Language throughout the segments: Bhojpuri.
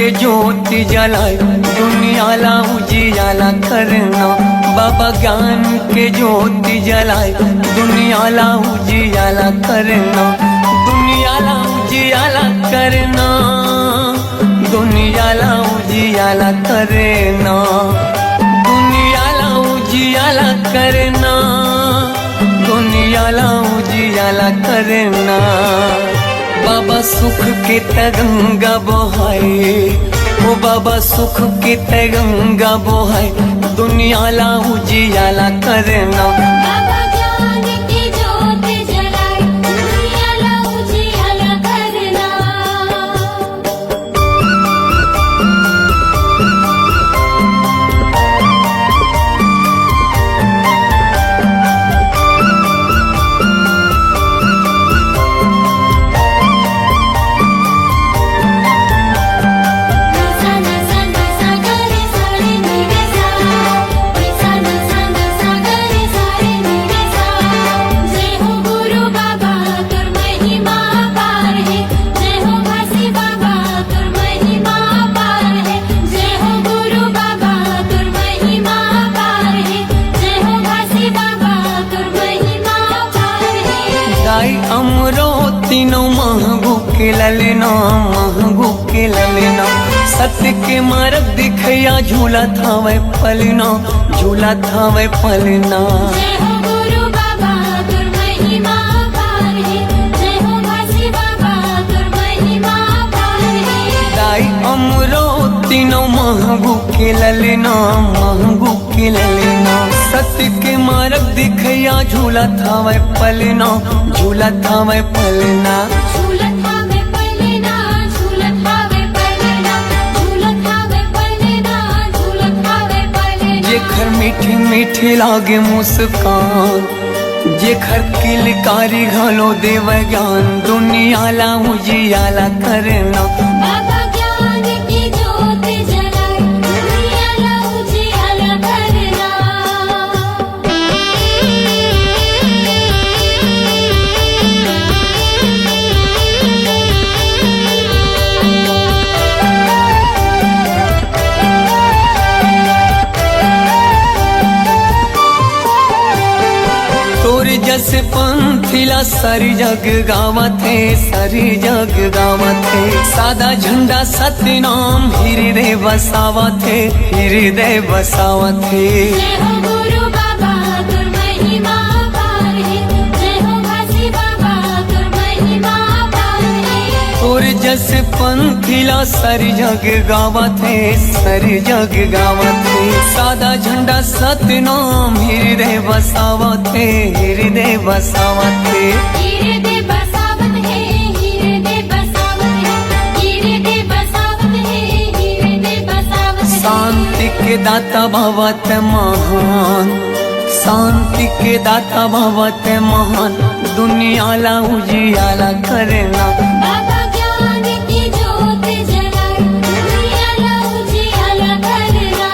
के ज्योति जलाए दुनियाला उजियाला करना। बाबा ज्ञान के ज्योति जलाए दुनियाला उजियाला करना। दुनियाला उजियाला करना, दुनियाला उजियाला करना, दुनियाला उजियाला करना, दुनियाला उजियाला करना। बाबा सुख के तरंगा बहाए, ओ बाबा सुख के तरंगा बहाए दुनियाला उजियाला करना। बाबा ज्ञान की ज्योति जलाए दुनियाला उजियाला करना। तीनों महगू के ललना, महगू के ललना। सत्य के मार्ग दिखया झूला था वह पलना, झूला था वह पलना। जय हो गुरु बाबा तुर महिमा पार है, जय हो भासी बाबा तुर महिमा पार है। दाई अमरो तीनों महगू के ललना, महगू के ललना। सत्य के मार्ग दिखया झूला था वह पलना, झूला था वह पलना। झूलत हावे पलना, झूलत हावे पलना, झूलत हावे पलना, झूलत हावे पलना। जेखर मीठी मीठी लागे मुस्कान, जेखर किलकारी घालो देव ज्ञान दुनियाला उजियाला करना। बाबा ज्ञान की ज्योति जलाए दुनियाला उजियाला करना। तोर जस पंथिला सारी जग गावत है, सारी जग गावत है। सादा झंडा सत्य नाम हृदय बसावत है, हृदय बसावत है। जय हो गुरु बाबा तुर महिमा पार है, जय हो भासी बाबा तुर महिमा पार है। तोर जस पंथिला सारी जग गावत है, सारी जग गावत है। सादा झंडा सत्य नाम हृदय बसावत है, हृदय बसावत है। हृदय बसावत है, हृदय बसावत है, हृदय बसावत है, हृदय बसावत है। शांति के दाता भवत महान, शांति के दाता भवत महान दुनियाला उजियाला करना। बाबा ज्ञान की ज्योति जलाए दुनियाला उजियाला करना।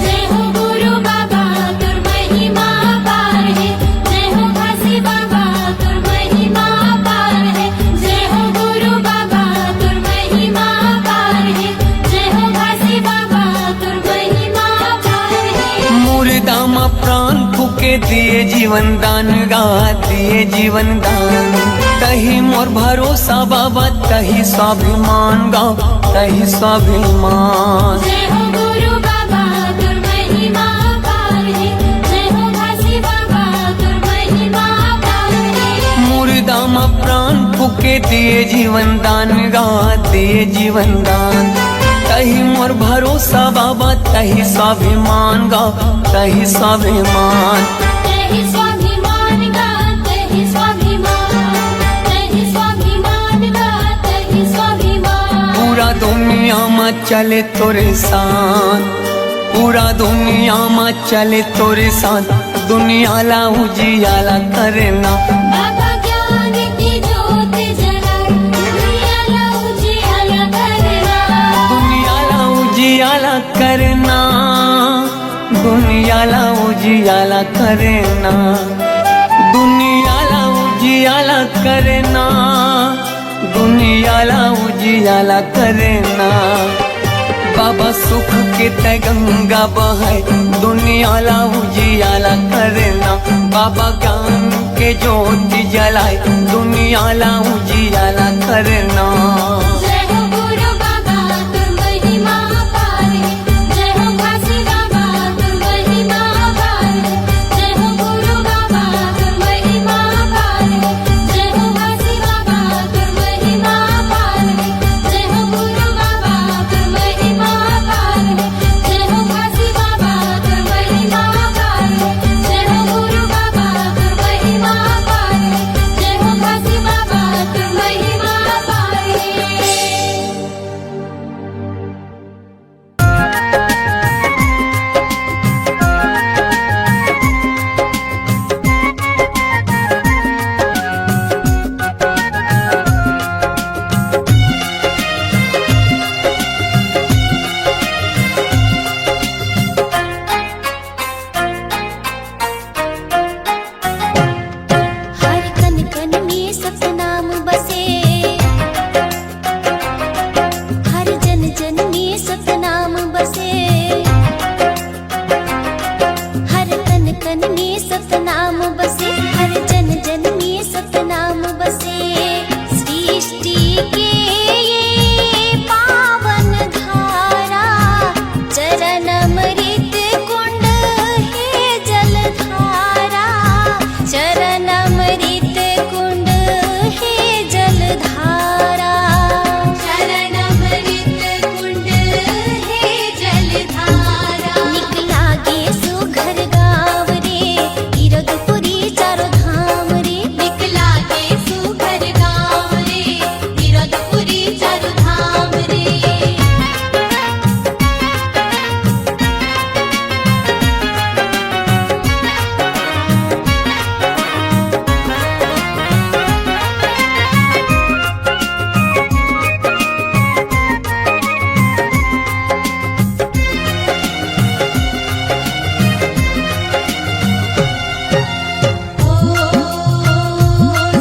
जय हो गुरु बाबा तुर महिमा पार है, जय हो भासी बाबा तुर महिमा पार है। जय हो गुरु बाबा तुर महिमा पार है, जय हो भासी बाबा तुर महिमा पार है। मुर्दामा प्राण फूके दिए जीवन दान गा, दिए जीवन दान। तही मोर भरोसा बाबा, तही स्वाभिमान गा, तही स्वाभिमान। जय हो गुरु बाबा तुर महिमा पार है, जय हो भासी बाबा तुर महिमा पार है। मुर्दामा प्राण फूके दिए जीवन दान गा, दिए जीवन दान। तही मोर भरोसा बाबा, तही स्वाभिमान गा, तही स्वाभिमान। तहि स्वाभिमान गा, तहि स्वाभिमान, तहि स्वाभिमान गा, तहि स्वाभिमान। पूरा दुनिया में चले तोरे शान, पूरा दुनिया में चले तोरे साथ, दुनिया ला उजियाला करना। बाबा ज्ञान की ज्योत जलाए, दुनिया ला उजियाला करना। दुनिया ला उजियाला करना, दुनिया ला उजियाला करना, दुनिया ला उजियाला करना, दुनिया ला उजियाला करना। बाबा सुख के गंगा बहाए, दुनिया ला उजियाला करना। बाबा ज्ञान के ज्योति जलाए, दुनिया ला उजियाला करना। जय हो गुरु बाबा तुम महिमा अपार है, जय हो काशी बाबा तुम महिमा अपार है, जय हो गुरु बाबा तुम महिमा अपार है, जय हो काशी बाबा तुम महिमा अपार है, जय हो गुरु बाबा तुम महिमा अपार है, जय हो काशी बाबा तुम महिमा अपार है, जय हो गुरु बाबा तुम महिमा अपार है, जय हो काशी बाबा तुम महिमा अपार है। हर कन कन में सतनाम बसे, हर जन जन में सतनाम बसे, हर कन कन में सतनाम बसे, हर जन जन में सतनाम बसे। सृष्टि के ये पावन धारा, चरण अमृत कुंड है जलधारा, चरण अमृत कुंड है जलधारा, चरण अमृत कुंड है जलधारा। निकला गे सुघर गाँव रे, इरगपुरी चारों धाम रे, निकला गे सुघर गाँव रे, इरगपुरी चारों धाम रे।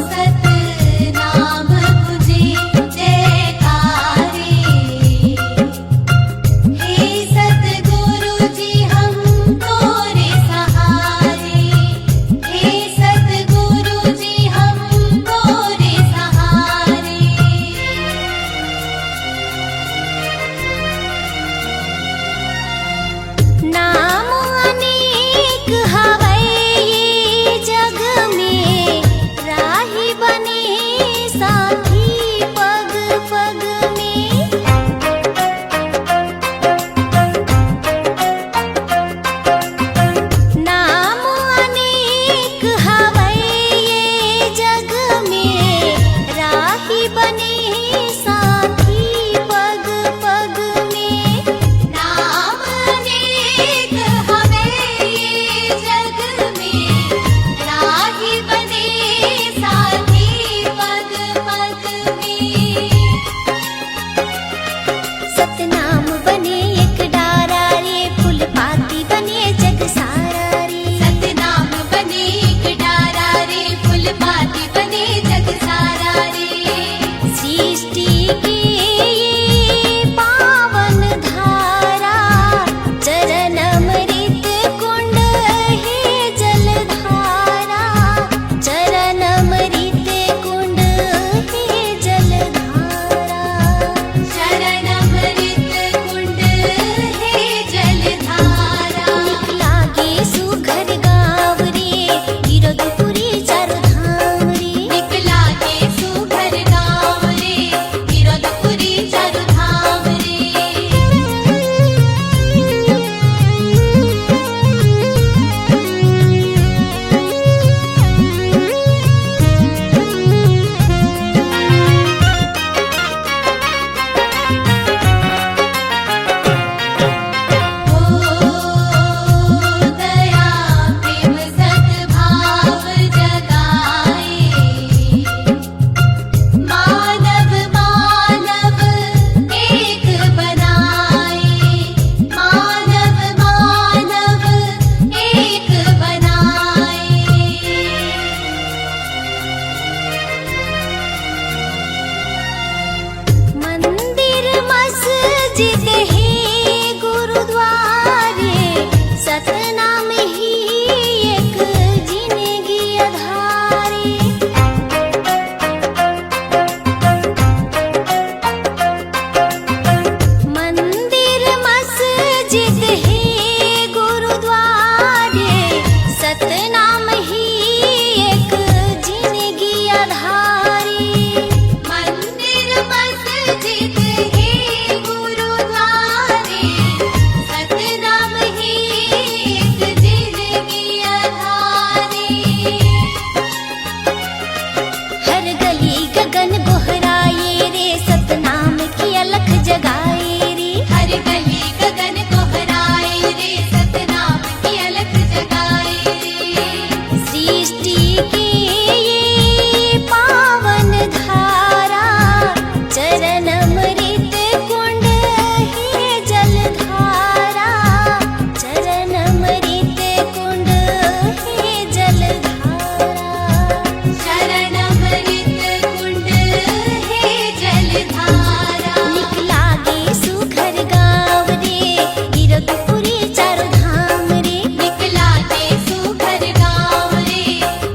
सतनाम तुझे जयकारे, हे सतगुरु जी हम तोरे सहारे, हे सतगुरु जी हम तोरे सहारे। नाम अनेक हवै ये जग में, राही बने साथी पग पग में। नाम अनेक हवै ये जग में, राही बने साथी पग पग में। नाम अनेक हवै ये जग में, राही बने साथी पग पग में। सतनाम बने एक डारा रे, फूल पाती बने जग सारा रे। सतनाम बने एक डारा रे, फूल पाती बने जग सारा रे। सृष्टि के ये पावन धारा, चरण अमृत कुंड है जलधारा, चरण अमृत कुंड है जलधारा, चरण अमृत कुंड है जलधारा। निकला गे सुघर गाँव रे, इरगपुरी चारों धाम रे, निकला गे सुघर गाँव रे, इरगपुरी चारों धाम रे। ओ हर गली गगन गोहराए रे, सतनाम की अलख जगाए रे। हर गली गगन कोहराए रे, सतनाम की अलख जगाए रे। सृष्टि की ये पावन धारा, चरण अमृत कुंड है जलधारा, चरण अमृत कुंड है जलधारा। शरण अमृत कुंड है जलधारा। निकला गे सुघर गाँव रे, गिरधपुरी चारों धाम रे। निकला के सुघर गाँव रे,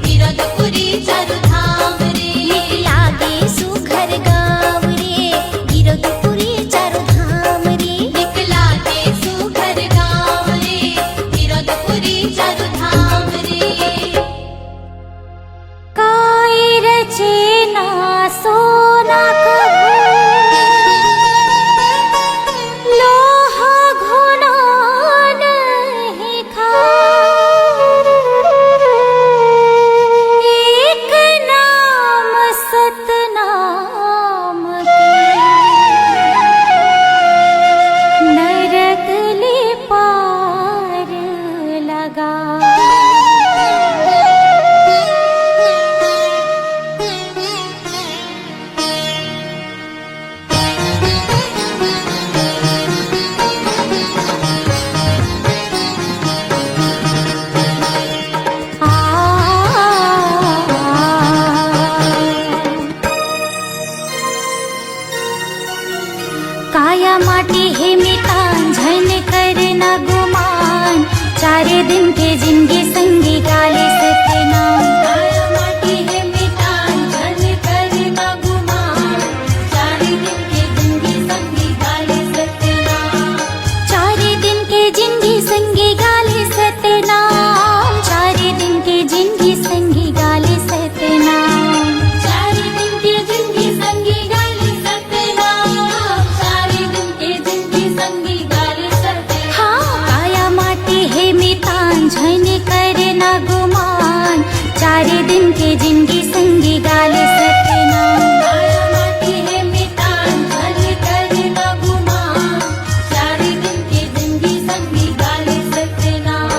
गिरधपुरी चारु धाम रे। निकला गे सुघर गाँव रे, गिरधपुरी चारों धाम रे। निकला के सुघर गाँव रे, गिरधपुरी चारु धाम रे। काय रचे ना सोना कभू, लोहा घुना नहीं खाए। एक नाम सतनाम के, नरक ले पार लगा। काया माटी है मितांझन करना गुमान, चारे दिन के जिंदगी संगी गाले सतनाम। काया माटी है मितांझन करना गुमान, चारे दिन के जिंदगी संगी गाले सतनाम। चारे दिन के जिंदगी संगी गाले सतनाम, चारे दिन के जिंदगी संगी गाले सतनाम। चारे दिन के जिंदगी संगी गाले सतनाम, चारे दिन के जिंदगी संगी गाले सतनाम। हाँ, काया माटी है मितांझन करना गुमान, चारे दिन के जिंदगी संगी गाले सतनाम। काया माटी है मितांझन करना गुमान, चारे दिन के जिंदगी संगी गाले सतनाम।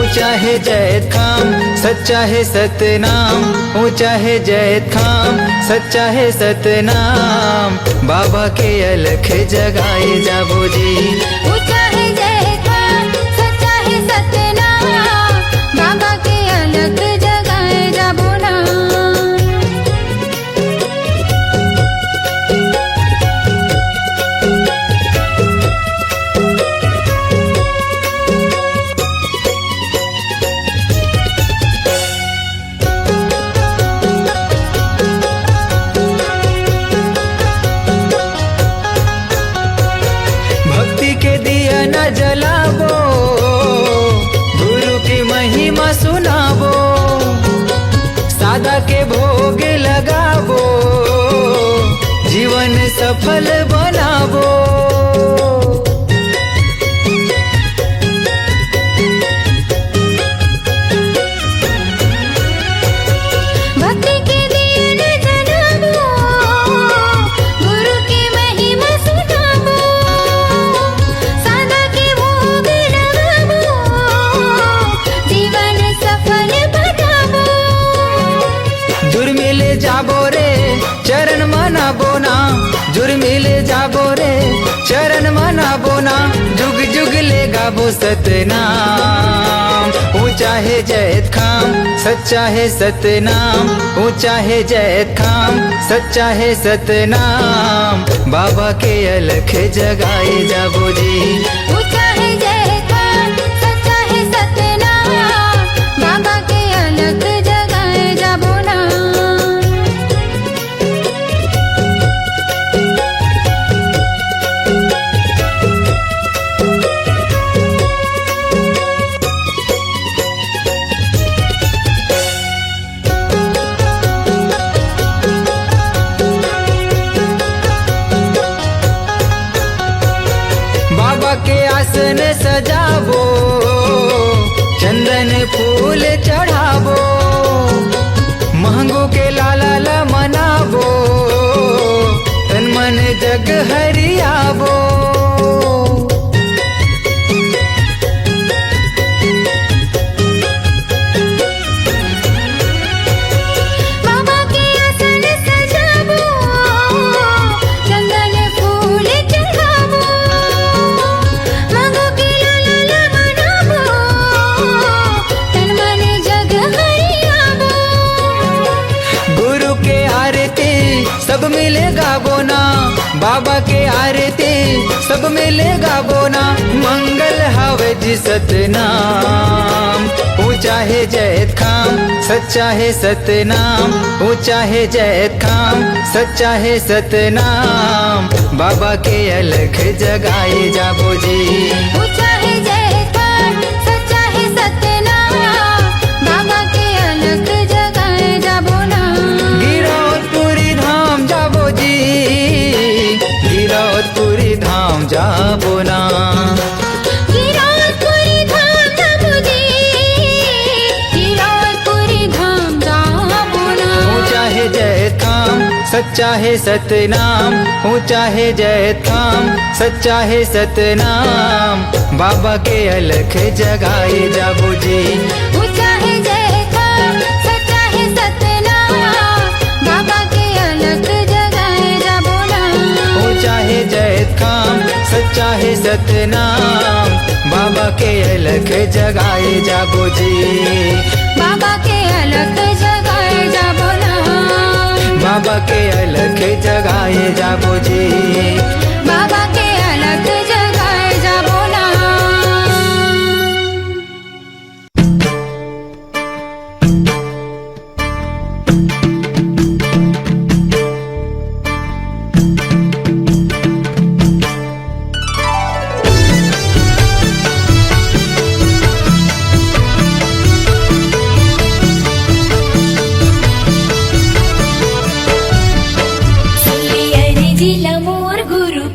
ऊंचा है जैत खाम सच्चा है सतनाम, ऊंचा है जैत खाम सच्चा है सतनाम, बाबा के अलख जगाए जाबो जी। ऊंचा है जय खान सच्चा है सतनाम, बाबा के अलग जगाए जाबो ना। भक्ति के दिया न जलाबो, गुरु की महिमा सुनाबो, सादा के भोग लगाबो, जीवन सफल बनाबो। भक्ति के दिए न जलाबो, गुरु की महिमा सुनाबो, सादा के भोग लगाबो, जीवन सफल बनाबो। जुर्मिले जाबो रे चरण मनाबो ना, जुर्मिले जाबो रे चरण मनाबो ना, जुग जुग ले गाबो सतनाम। ऊंचा है जैत खाम सच्चा है सतनाम, ऊंचा है जैत खाम सच्चा है सतनाम, बाबा के अलख जगाए जाबो जी। ऊंचा है जय खान सच्चा है सतनाम, बाबा के अलग जगाए जाबो ना। बाबा के आसन सजाबो, चंदन फूल चढ़ाबो, महंगो के लाला ला मनाबो, तन मन जग हरियाबो। बाबा के आसन सजाबो, चंदन फूल चढ़ाबो, मांगो के लाला मनाबो, तन मन जग हरियाबो। गुरु के आरती सब मिले गाबो ना, बाबा के आरती सब मिले गाबो ना, मंगल हावे जी सतनाम। ऊंचा है जैत खाम सच्चा है सतनाम, ऊंचा है जैत खाम सच्चा है सतनाम, बाबा के अलख जगाए जाबो जी। ऊंचा है जय खान सच्चा है सतनाम, बाबा के अलग जगाए जाबो ना। गिरौदपुरी धाम जाबो जी, गिरौदपुरी धाम जाबो ना। गिरौदपुरी धाम जाबो जी, गिरौदपुरी धाम जाबो ना। ऊंचा है जैत खाम सच्चा है सतनाम, ऊंचा है जैत खाम सच्चा है सतनाम, बाबा के अलख जगाए जाबो जी। ऊंचा है जय खान सच्चा है सतनाम, बाबा के अलग जगाए जाबो ना। ऊंचा है जैत खाम सच्चा है सतनाम, बाबा के अलख जगाए जाबो जी। बाबा के अलग जगाए जाबो ना। बाबा के अलख जगाए जाबो जी। बाबा के अलग जगाए जाबो ना। सुन लिया रे जिला मोर गुरु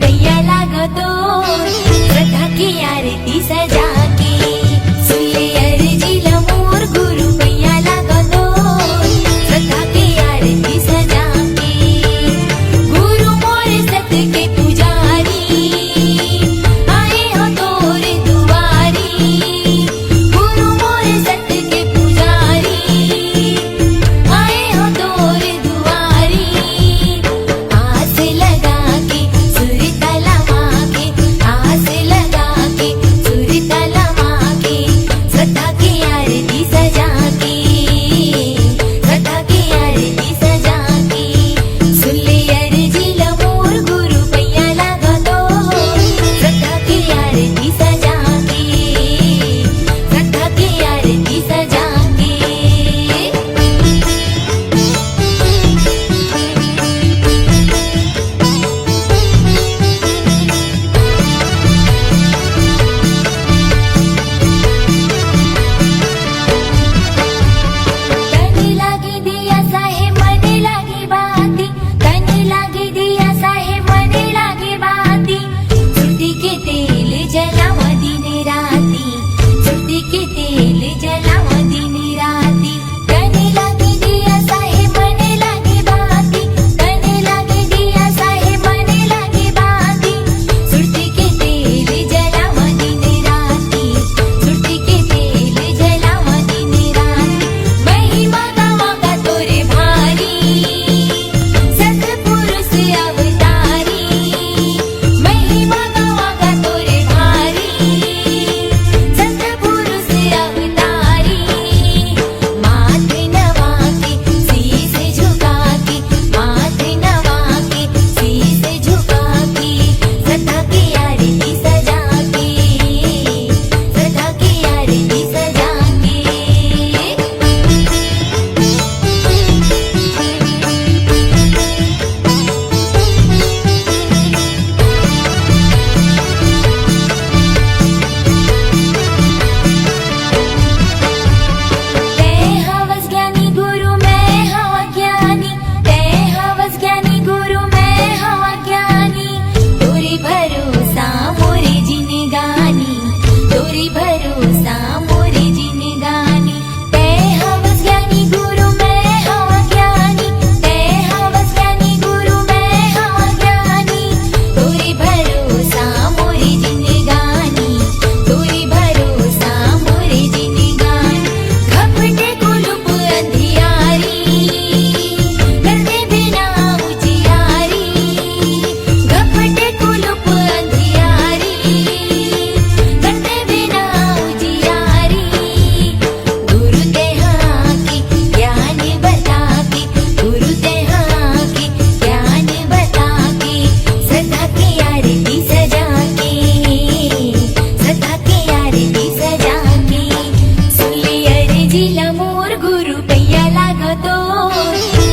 अर्जीला मोर गुरु पैया लागतो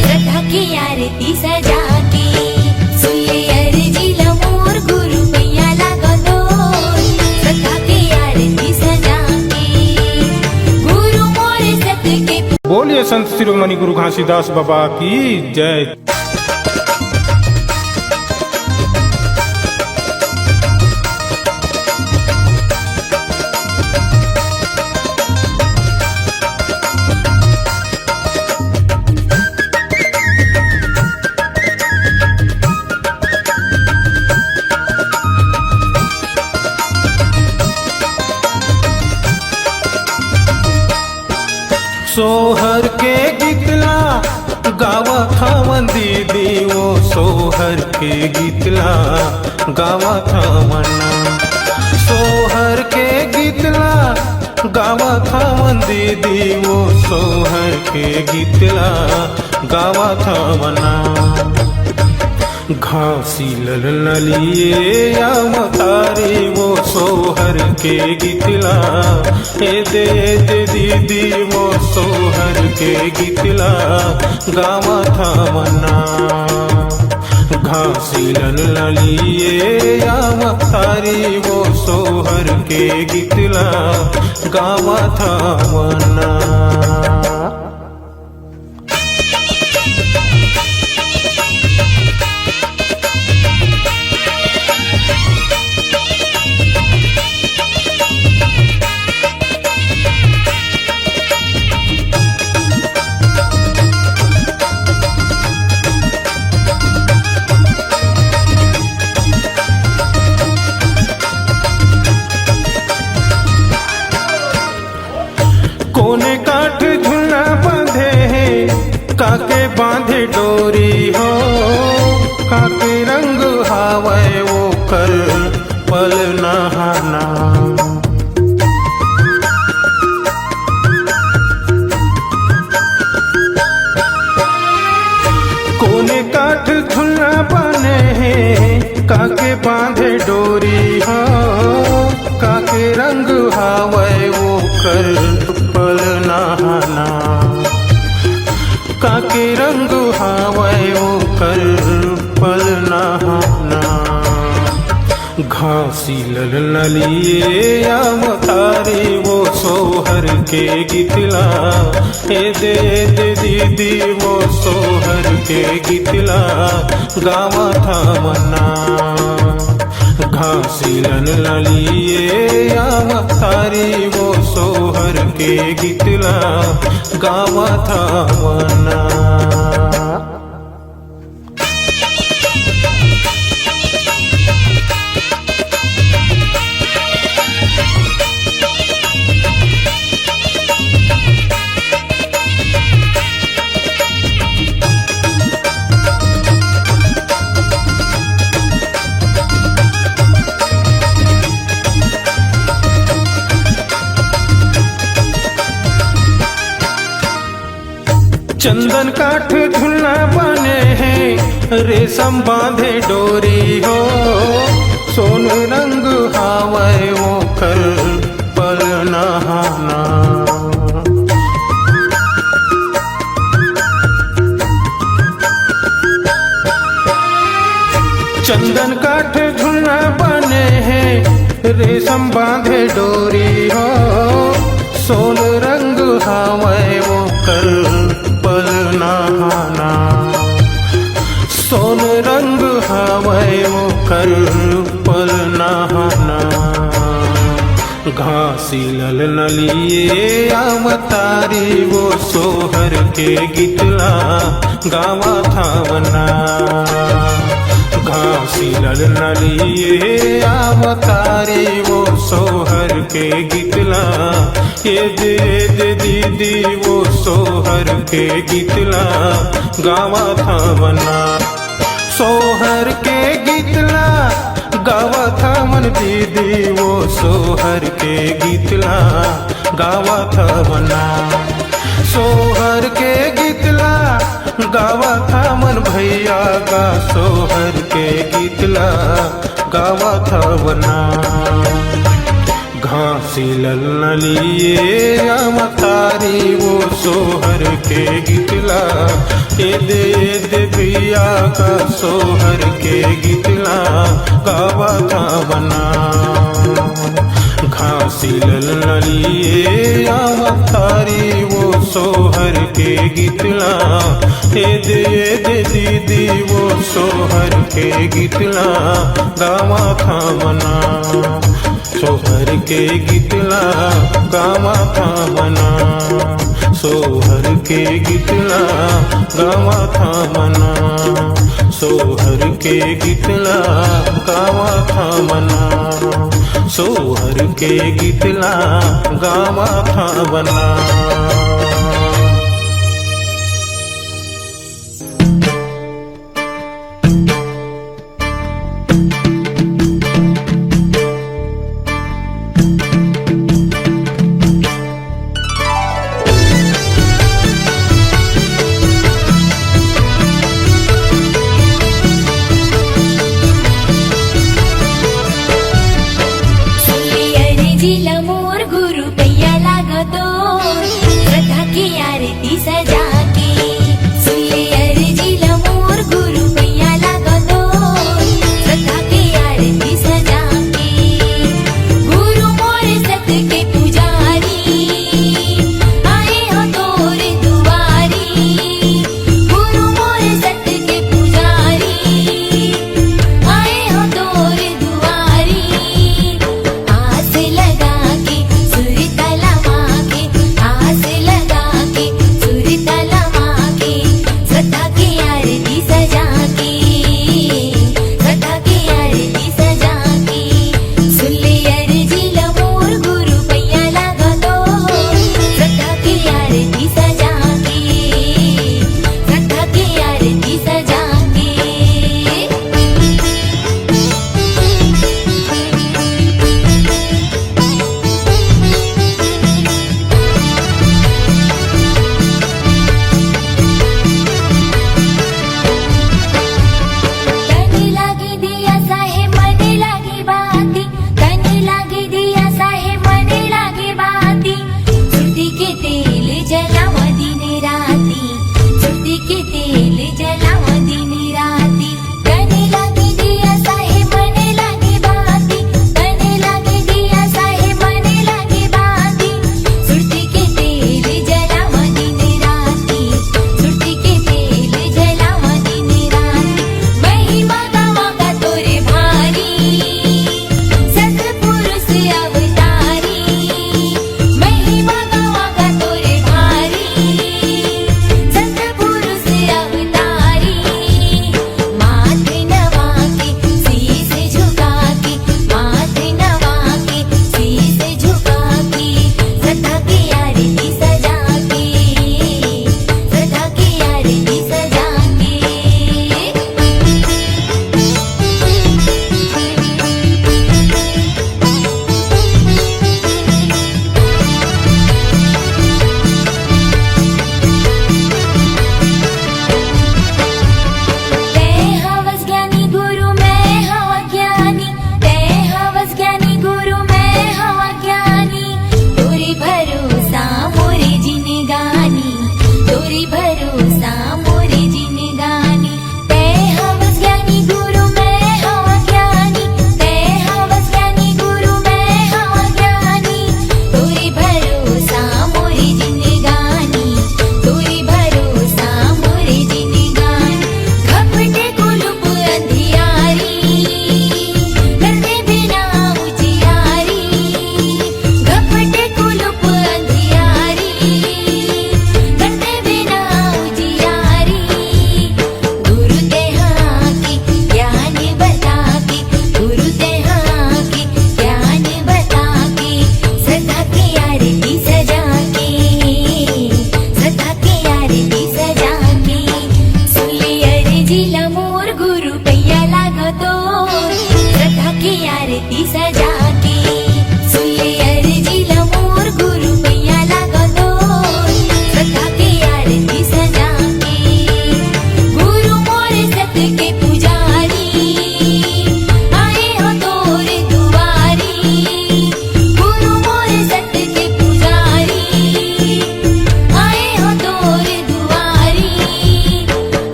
श्रद्धा की आरती सजा के सुनले अर्जीला मोर गुरु पैया लागतो श्रद्धा की आरती सजा के गुरु मोर सत के बोलिए संत शिरोमणि गुरु घासीदास बाबा की जय। सोहर के गीतला गावा थावन दीदी वो सोहर के गीतला गावा थावना सोहर के गीतला गावा थावन दीदी वो सोहर के गीतला गावा थावना घासी ललिए या मतारी वो सोहर के गीतला ए दे दीदी वो सोहर के गीतला गावा था मना घासी ललिए या मतारी वो सोहर के गीतला गावा था मना। कोने काठ झुला बांधे है काके बांधे डोरी हो काके रंग हावे वो कर पल नहाना कोने काठ झुला बांधे है काके बांधे डोरी हो काके रंग हावे वो कर पल नहाना काके रंग हावे वो कर पल नहाना घासी ललिए या मतारी वो सोहर के गीतला ए दे दीदी वो सोहर के गीतला गावा था मना घासी ललिए या मतारी वो सोहर के गीतला गावा था मना। चंदन काठ झुलना बने हैं रेशम बांधे डोरी हो सोन रंग हावे वो कर पल नहाना चंदन काठ झुलना बने हैं रेशम बांधे डोरी हो सोन रंग हावे वो कर पल नहाना सोन रंग हावे वो कर पल नहाना घासी ललिए अवतारी वो सोहर के गीतला गावा थावना घासी ललिए अवतारी वो सोहर के गीतला ये दे दीदी वो सोहर के गीतला गावा थावना सोहर के गीतला गावा था मन दीदी वो सोहर के गीतला गावा था मना सोहर के गीतला गावा था मन भैया का सोहर के गीतला गावा था मना घासी ललिए अवतारी वो सोहर के गितला ए दे भैया का सोहर के गितला गावा था बना घासी ललिए अवतारी वो सोहर के गितला ए दे दीदी वो सोहर के गितला गावा था बना सोहर के गितला गावा था बना सोहर के गितला गावा था बना सोहर के गितला गावा था बना सोहर के गितला गावा था बना जिला मोर गुरु कैया लागतो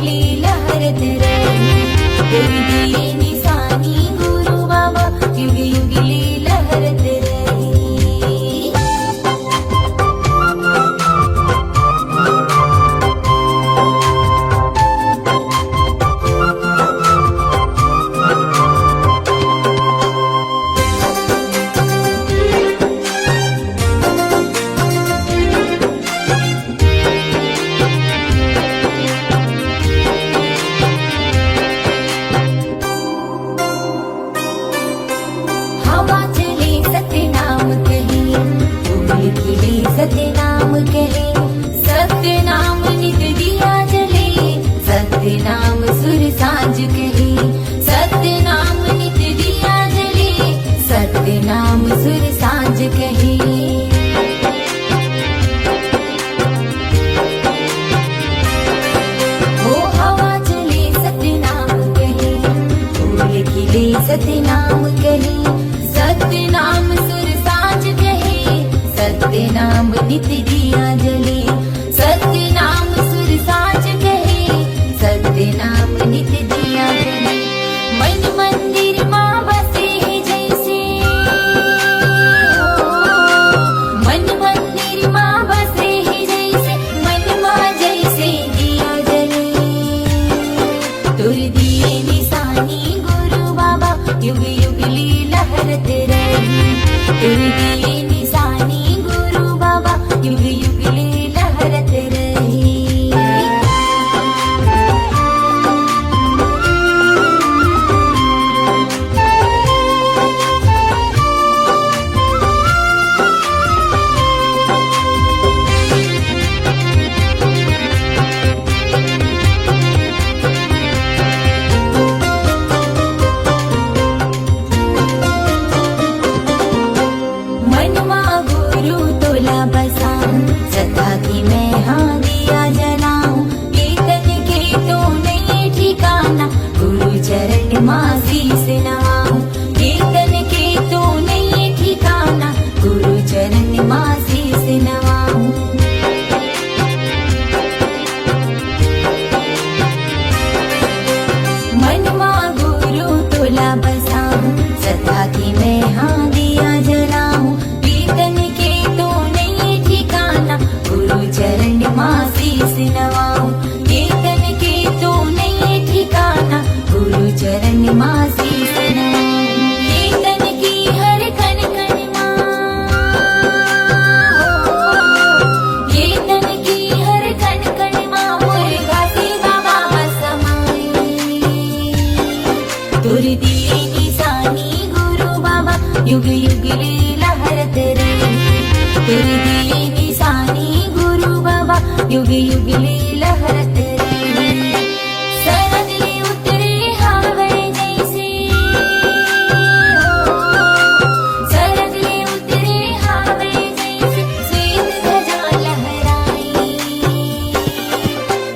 युगली लहरत रही तुर दिए निशानी गुरु बाबा युग युगली लहरत रही हवा चले सतनाम कहे फूल खिले सतनाम कहे सतनाम नित दिया जले सतनाम सुर सांझ कहे सतनाम नित दिया जले सतनाम सुर सांझ कहे ओ हवा चले सतनाम कहे फूल खिले सतनाम कहे सतनाम सुर सांझ कहे सतनाम नित दिया जले सतनाम सुर सांझ कहे सतनाम नित दिया जले मन मंदिर माँ बसे है जैसे मन मंदिर माँ बसे है जैसे मन माँ जैसे दिया जले तुर दिए निशानी गुरु बाबा युग युगली लहरत रही तुर दिए निशानी गुरु बाबा युग युगली लहरत रही मनमा गुरु तोला बसाऊं सदा की मैं हाँ दिया जलाऊं कीर्तन के तो नहीं ठिकाना गुरु चरण माँ शीस नवाऊं कीर्तन के तो नहीं ठिकाना गुरु चरण माँ शीस नवाऊं मनमा गुरु तोला बसाऊं सदा की मैं हाँ दिया जलाऊं कीर्तन के तो नहीं ठिकाना गुरु चरण माँ शीस नवाऊं कीर्तन के तो नहीं ठिकाना गुरु चरण माँ शीस नवाऊं कीर्तन की हर कण कण माँ कीर्तन की हर कण कण माँ मुर्गा से बाबा समाई तुर दिए निशानी गुरु बाबा युग युगली लहरत रही तुर दिए निशानी गुरु बाबा युग युगली लहरत रही सरद ले उतरे हावड़ जैसे सरद ले उतरे हावड़ जैसे श्वेत ध्वजा लहराई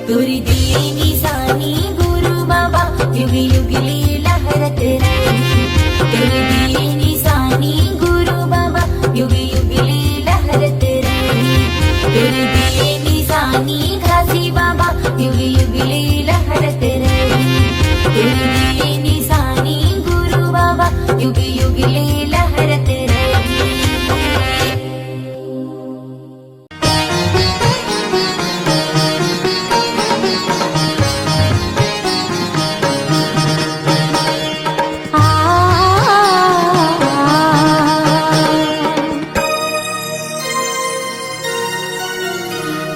तुर दिए निशानी गुरु बाबा युग युगली लहरत रही तुर दिए निशानी गुरु बाबा युग युगली लहरत रही तुर दिए निशानी घासी बाबा युग युगली लहरत रही तुर दिए निशानी गुरु बाबा युग युगली लहरत रही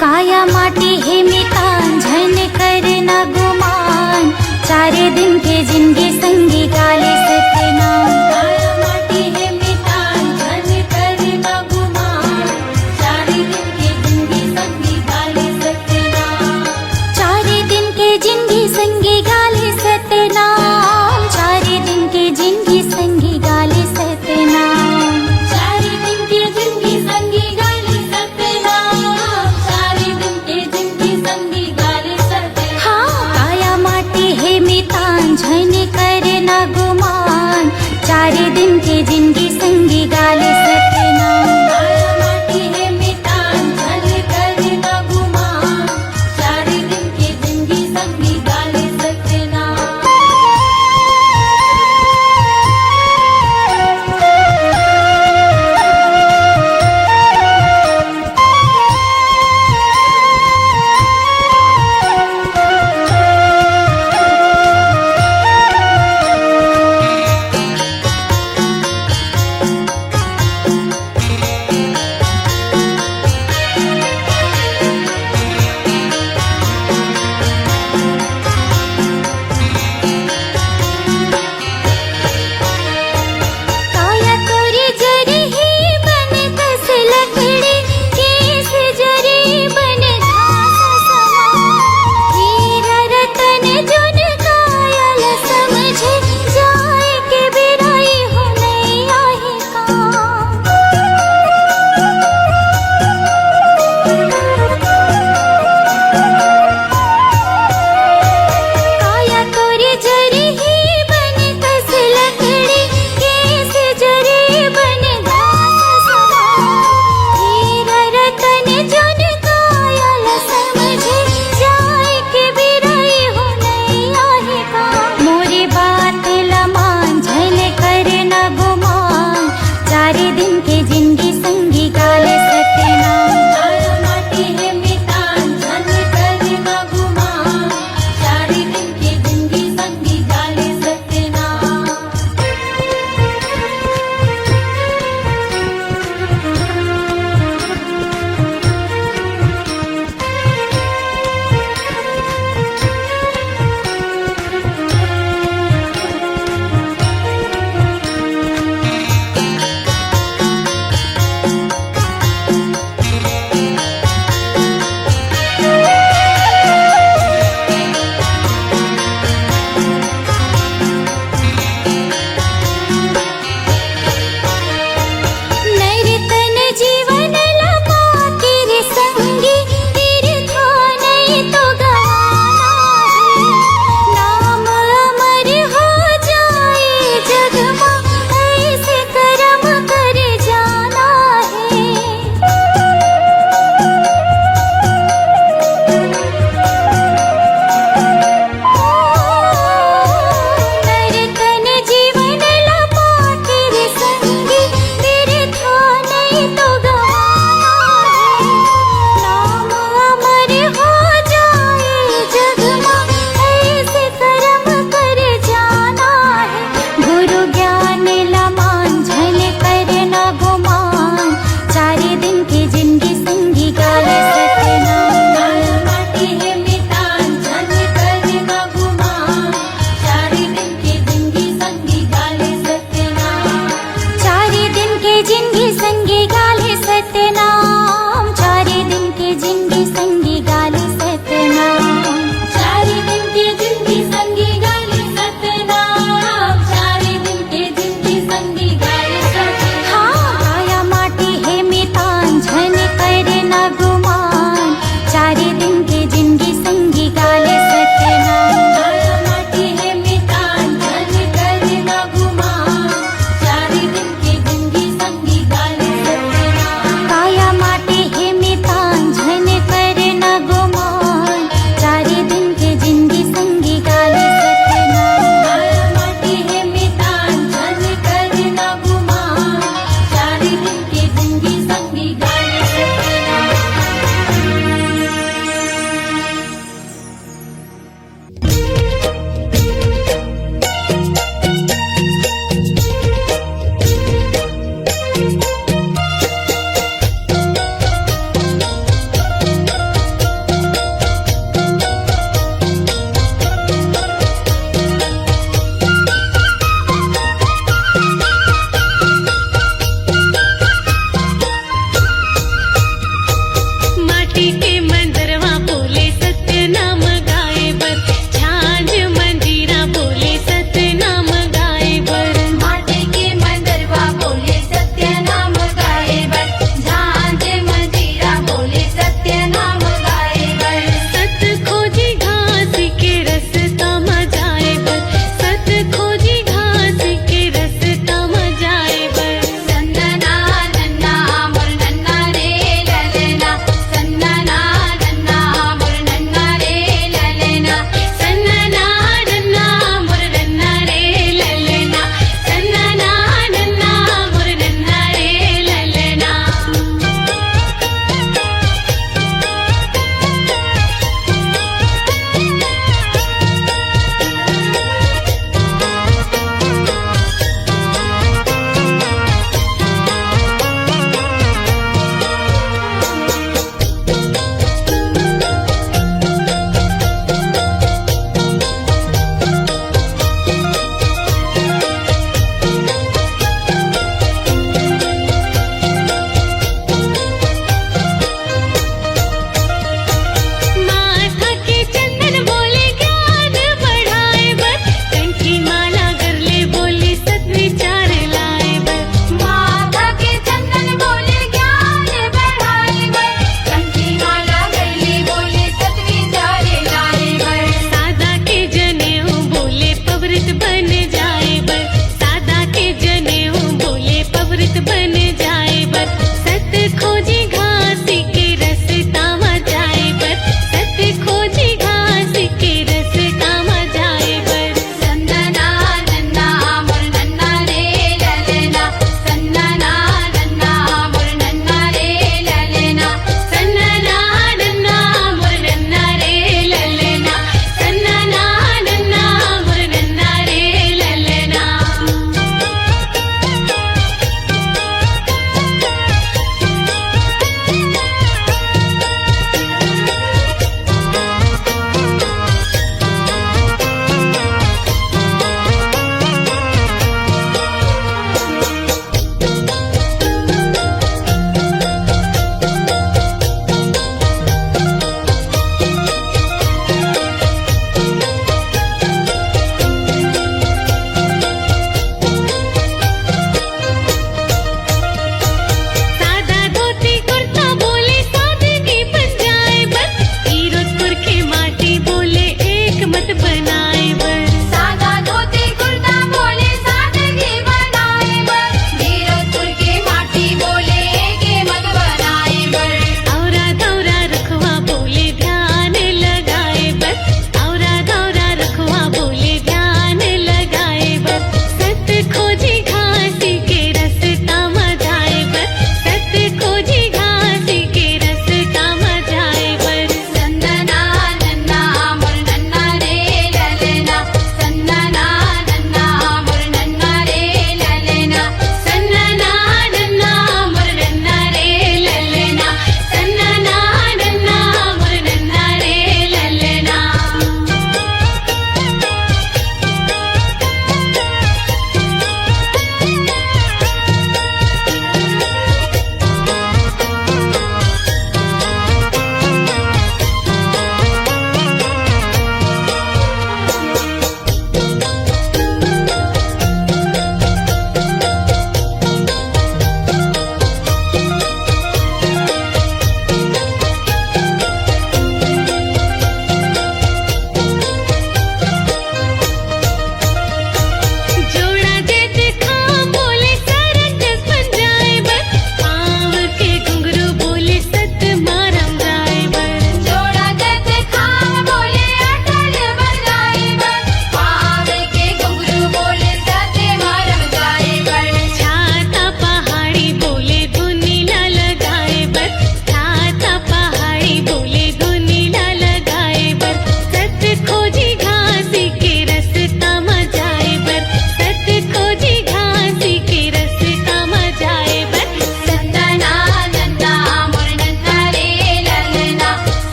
काया माटी है मितान झन करना गुमान चारे दिन के जिंदगी संगी गाले सतनाम काया माटी है मितान झन करना गुमान चारे दिन के जिंदगी संगी गाले सतनाम चारे दिन के जिंदगी संगी गाले सतनाम चारे दिन के जिंदगी संगी गाले सतनाम चारे दिन के जिंदगी संगी गाले सतनाम चारे दिन के जिंदगी संगी गाले सतनाम हाँ काया माटी है मितान झन करना गुमान चारे दिन के जिंदगी